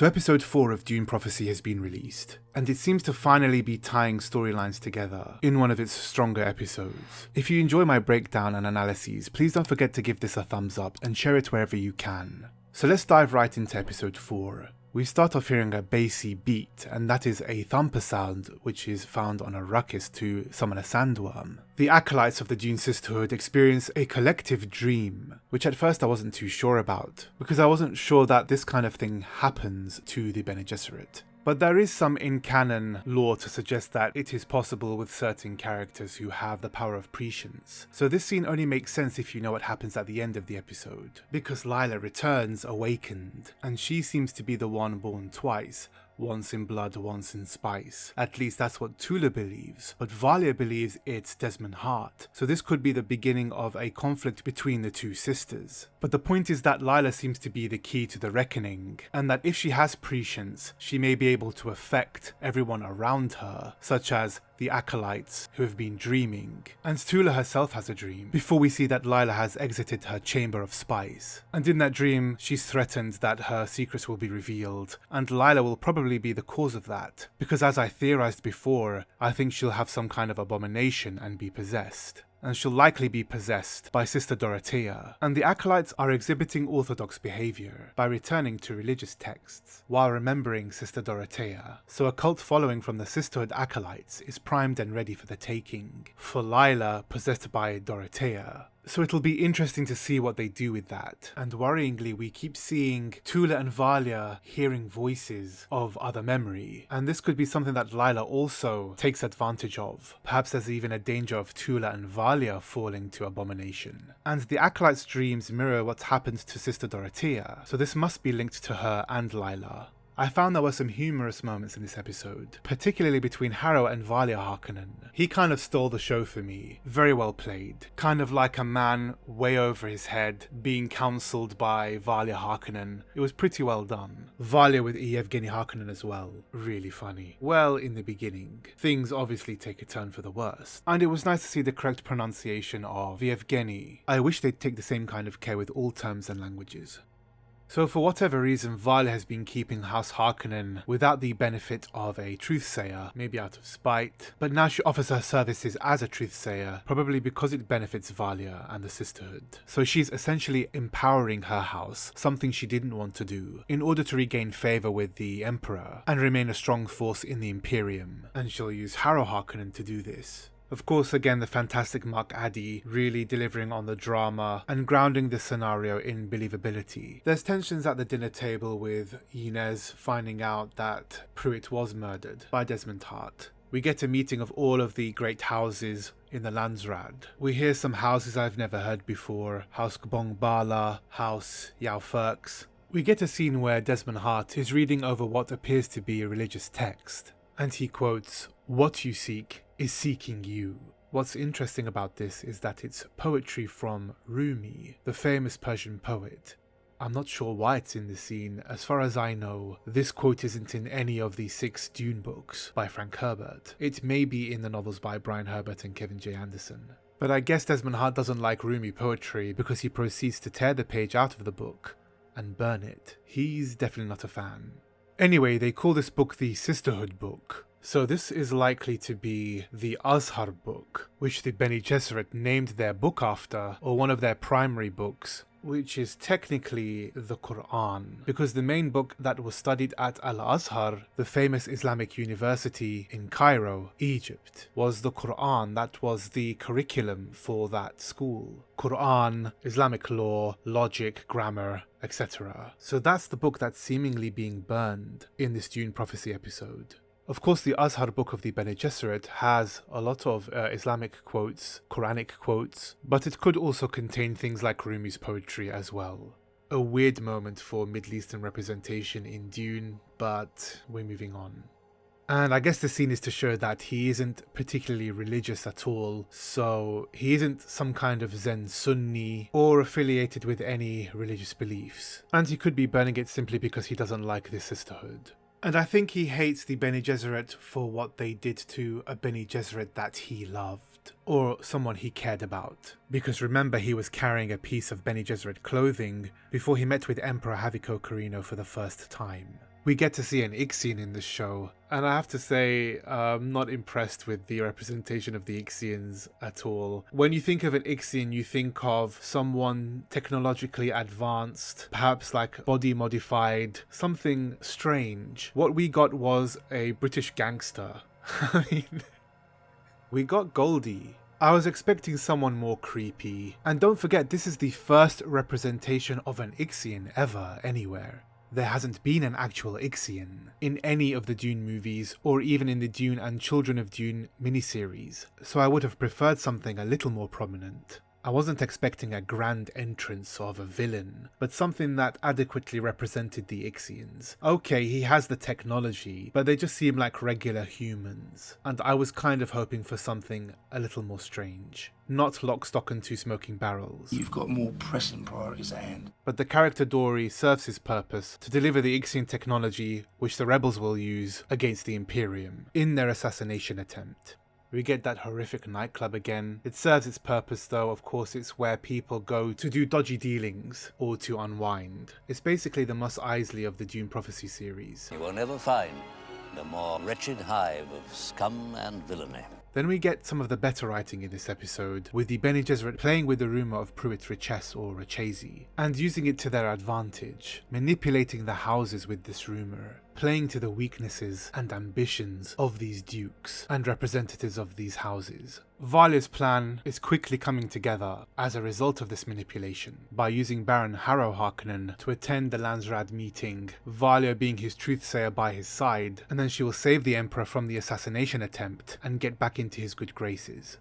So episode 4 of Dune Prophecy has been released, and it seems to finally be tying storylines together in one of its stronger episodes. If you enjoy my breakdown and analyses, please don't forget to give this a thumbs up and share it wherever you can. So let's dive right into episode 4. We start off hearing a bassy beat, and that is a thumper sound which is found on a ruckus to summon a sandworm. The acolytes of the Dune Sisterhood experience a collective dream, which at first I wasn't too sure about, because I wasn't sure that this kind of thing happens to the Bene Gesserit. But there is some in-canon lore to suggest that it is possible with certain characters who have the power of prescience. So this scene only makes sense if you know what happens at the end of the episode, because Lila returns awakened, and she seems to be the one born twice. Once in blood, once in spice. At least that's what Tula believes, but Valia believes it's Desmond Hart, so this could be the beginning of a conflict between the two sisters. But the point is that Lila seems to be the key to the reckoning, and that if she has prescience, she may be able to affect everyone around her, such as the acolytes who have been dreaming. And Tula herself has a dream, before we see that Lila has exited her chamber of spies. And in that dream, she's threatened that her secrets will be revealed, and Lila will probably be the cause of that, because as I theorized before, I think she'll have some kind of abomination and be possessed. And she'll likely be possessed by Sister Dorothea, and the acolytes are exhibiting orthodox behavior by returning to religious texts while remembering Sister Dorothea. So a cult following from the Sisterhood acolytes is primed and ready for the taking, for Lila possessed by Dorothea. So it'll be interesting to see what they do with that. And worryingly, we keep seeing Tula and Valia hearing voices of other memory. And this could be something that Lila also takes advantage of. Perhaps there's even a danger of Tula and Valia falling to abomination. And the acolytes' dreams mirror what's happened to Sister Dorothea, so this must be linked to her and Lila. I found there were some humorous moments in this episode, particularly between Harrow and Valia Harkonnen. He kind of stole the show for me. Very well played. Kind of like a man way over his head being counselled by Valia Harkonnen. It was pretty well done. Valia with Yevgeny Harkonnen as well. Really funny. Well, in the beginning. Things obviously take a turn for the worse. And it was nice to see the correct pronunciation of Yevgeny. I wish they'd take the same kind of care with all terms and languages. So for whatever reason, Valia has been keeping House Harkonnen without the benefit of a truthsayer, maybe out of spite, but now she offers her services as a truthsayer, probably because it benefits Valia and the Sisterhood. So she's essentially empowering her house, something she didn't want to do, in order to regain favour with the Emperor and remain a strong force in the Imperium, and she'll use Harrow Harkonnen to do this. Of course, again, the fantastic Mark Addy really delivering on the drama and grounding the scenario in believability. There's tensions at the dinner table with Inez finding out that Pruitt was murdered by Desmond Hart. We get a meeting of all of the great houses in the Landsraad. We hear some houses I've never heard before, House Gbong Bala, House Yao Ferks. We get a scene where Desmond Hart is reading over what appears to be a religious text, and he quotes, "What you seek is seeking you." What's interesting about this is that it's poetry from Rumi, the famous Persian poet. I'm not sure why it's in the scene. As far as I know, this quote isn't in any of the 6 Dune books by Frank Herbert. It may be in the novels by Brian Herbert and Kevin J. Anderson. But I guess Desmond Hart doesn't like Rumi poetry because he proceeds to tear the page out of the book and burn it. He's definitely not a fan. Anyway, they call this book the Sisterhood book. So this is likely to be the Azhar book, which the Bene Gesserit named their book after, or one of their primary books, which is technically the Quran, because the main book that was studied at Al-Azhar, the famous Islamic university in Cairo, Egypt, was the Quran. That was the curriculum for that school. Quran, Islamic law, logic, grammar, etc. So that's the book that's seemingly being burned in this Dune Prophecy episode. Of course, the Azhar book of the Bene Gesserit has a lot of Islamic quotes, Quranic quotes, but it could also contain things like Rumi's poetry as well. A weird moment for Middle Eastern representation in Dune, but we're moving on. And I guess the scene is to show that he isn't particularly religious at all, so he isn't some kind of Zen Sunni or affiliated with any religious beliefs. And he could be burning it simply because he doesn't like the Sisterhood. And I think he hates the Bene Gesserit for what they did to a Bene Gesserit that he loved, or someone he cared about. Because remember, he was carrying a piece of Bene Gesserit clothing before he met with Emperor Haviko Corrino for the first time. We get to see an Ixian in the show, and I have to say, I'm not impressed with the representation of the Ixians at all. When you think of an Ixian, you think of someone technologically advanced, perhaps like body modified, something strange. What we got was a British gangster. I mean, we got Goldie. I was expecting someone more creepy. And don't forget, this is the first representation of an Ixian ever anywhere. There hasn't been an actual Ixian in any of the Dune movies or even in the Dune and Children of Dune miniseries, so I would have preferred something a little more prominent. I wasn't expecting a grand entrance of a villain, but something that adequately represented the Ixians. Okay, he has the technology, but they just seem like regular humans, and I was kind of hoping for something a little more strange. Not lock, stock and two smoking barrels. You've got more pressing priorities at hand. But the character Dory serves his purpose to deliver the Ixian technology which the rebels will use against the Imperium in their assassination attempt. We get that horrific nightclub again. It serves its purpose though, of course it's where people go to do dodgy dealings or to unwind. It's basically the Mos Eisley of the Dune Prophecy series. You will never find the more wretched hive of scum and villainy. Then we get some of the better writing in this episode, with the Bene Gesserit playing with the rumour of Pruitt's riches or Richesi, and using it to their advantage, manipulating the houses with this rumour, playing to the weaknesses and ambitions of these dukes and representatives of these houses. Valier's plan is quickly coming together as a result of this manipulation, by using Baron Harrow Harkonnen to attend the Landsraad meeting, Valier being his truthsayer by his side, and then she will save the Emperor from the assassination attempt and get back into his good graces.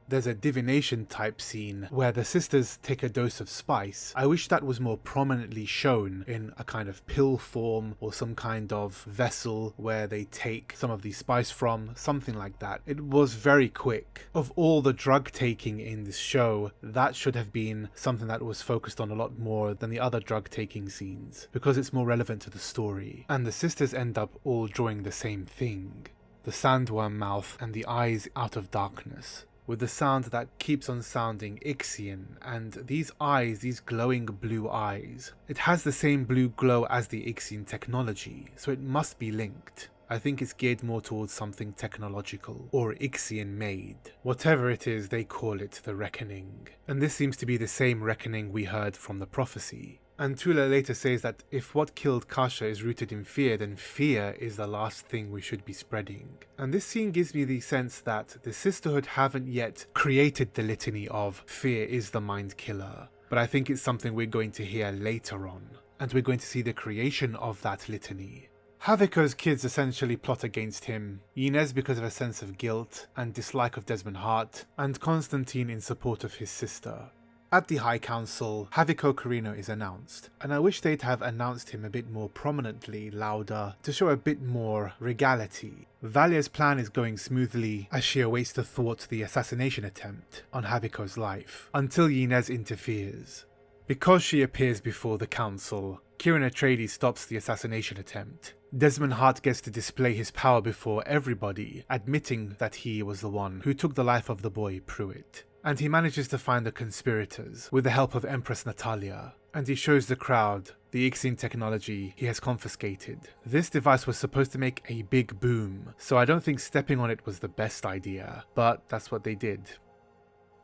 There's a divination type scene where the sisters take a dose of spice. I wish that was more prominently shown in a kind of pill form or some kind of vessel where they take some of the spice from, something like that. It was very quick. Of all the drug taking in this show, that should have been something that was focused on a lot more than the other drug taking scenes, because it's more relevant to the story. And the sisters end up all drawing the same thing. The sandworm mouth and the eyes out of darkness, with the sound that keeps on sounding Ixian, and these eyes, these glowing blue eyes. It has the same blue glow as the Ixian technology, so it must be linked. I think it's geared more towards something technological, or Ixian made. Whatever it is, they call it the Reckoning. And this seems to be the same reckoning we heard from the prophecy. And Tula later says that if what killed Kasha is rooted in fear, then fear is the last thing we should be spreading. And this scene gives me the sense that the Sisterhood haven't yet created the litany of fear is the mind killer. But I think it's something we're going to hear later on, and we're going to see the creation of that litany. Haviko's kids essentially plot against him, Inez because of a sense of guilt and dislike of Desmond Hart, and Constantine in support of his sister. At the High Council, Haviko Carino is announced, and I wish they'd have announced him a bit more prominently, louder, to show a bit more regality. Valier's plan is going smoothly as she awaits to thwart the assassination attempt on Haviko's life, until Inez interferes. Because she appears before the council, Kieran Atreides stops the assassination attempt. Desmond Hart gets to display his power before everybody, admitting that he was the one who took the life of the boy Pruitt. And he manages to find the conspirators with the help of Empress Natalia, and he shows the crowd the Ixian technology he has confiscated. This device was supposed to make a big boom, so I don't think stepping on it was the best idea, but that's what they did.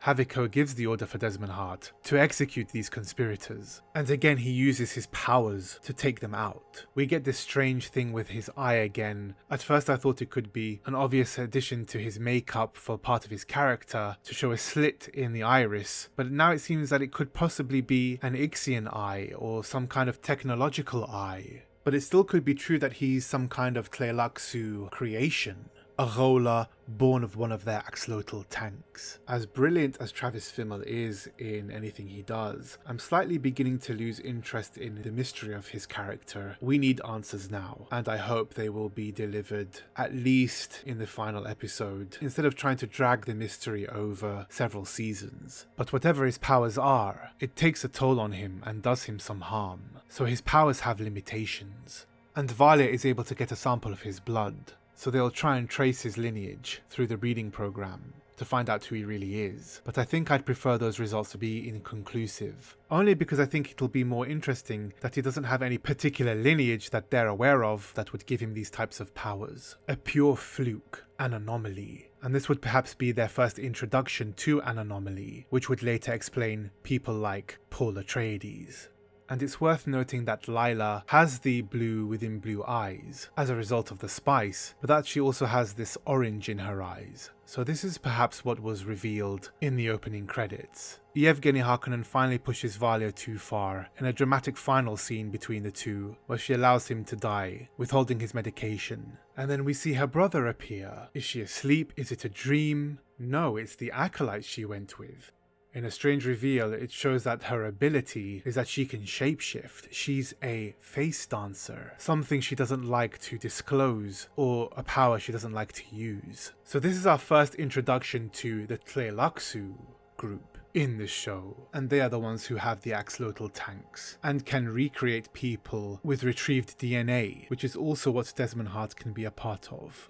Haviko gives the order for Desmond Hart to execute these conspirators, and again he uses his powers to take them out. We get this strange thing with his eye again. At first I thought it could be an obvious addition to his makeup for part of his character to show a slit in the iris, but now it seems that it could possibly be an Ixian eye or some kind of technological eye. But it still could be true that he's some kind of Tleilaxu creation. A roller born of one of their axolotl tanks. As brilliant as Travis Fimmel is in anything he does, I'm slightly beginning to lose interest in the mystery of his character. We need answers now, and I hope they will be delivered at least in the final episode, instead of trying to drag the mystery over several seasons. But whatever his powers are, it takes a toll on him and does him some harm, so his powers have limitations. And Valier is able to get a sample of his blood, so they'll try and trace his lineage through the breeding program to find out who he really is, but I think I'd prefer those results to be inconclusive. Only because I think it'll be more interesting that he doesn't have any particular lineage that they're aware of that would give him these types of powers. A pure fluke, an anomaly. And this would perhaps be their first introduction to an anomaly, which would later explain people like Paul Atreides. And it's worth noting that Lila has the blue within blue eyes as a result of the spice, but that she also has this orange in her eyes. So this is perhaps what was revealed in the opening credits. Yevgeny Harkonnen finally pushes Valia too far in a dramatic final scene between the two, where she allows him to die, withholding his medication. And then we see her brother appear. Is she asleep? Is it a dream? No, it's the acolyte she went with. In a strange reveal, it shows that her ability is that she can shapeshift. She's a face dancer, something she doesn't like to disclose, or a power she doesn't like to use. So this is our first introduction to the Tleilaxu group in this show, and they are the ones who have the axolotl tanks and can recreate people with retrieved DNA, which is also what Desmond Hart can be a part of.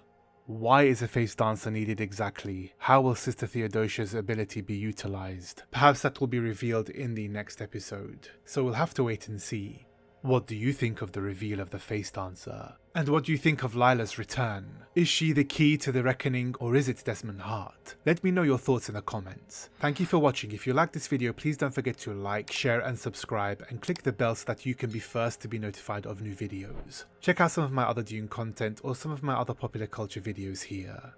Why is a face dancer needed exactly? How will Sister Theodosia's ability be utilized? Perhaps that will be revealed in the next episode, so we'll have to wait and see. What do you think of the reveal of the face dancer? And what do you think of Lila's return? Is she the key to the reckoning, or is it Desmond Hart? Let me know your thoughts in the comments. Thank you for watching. If you liked this video, please don't forget to like, share and subscribe, and click the bell so that you can be first to be notified of new videos. Check out some of my other Dune content or some of my other popular culture videos here.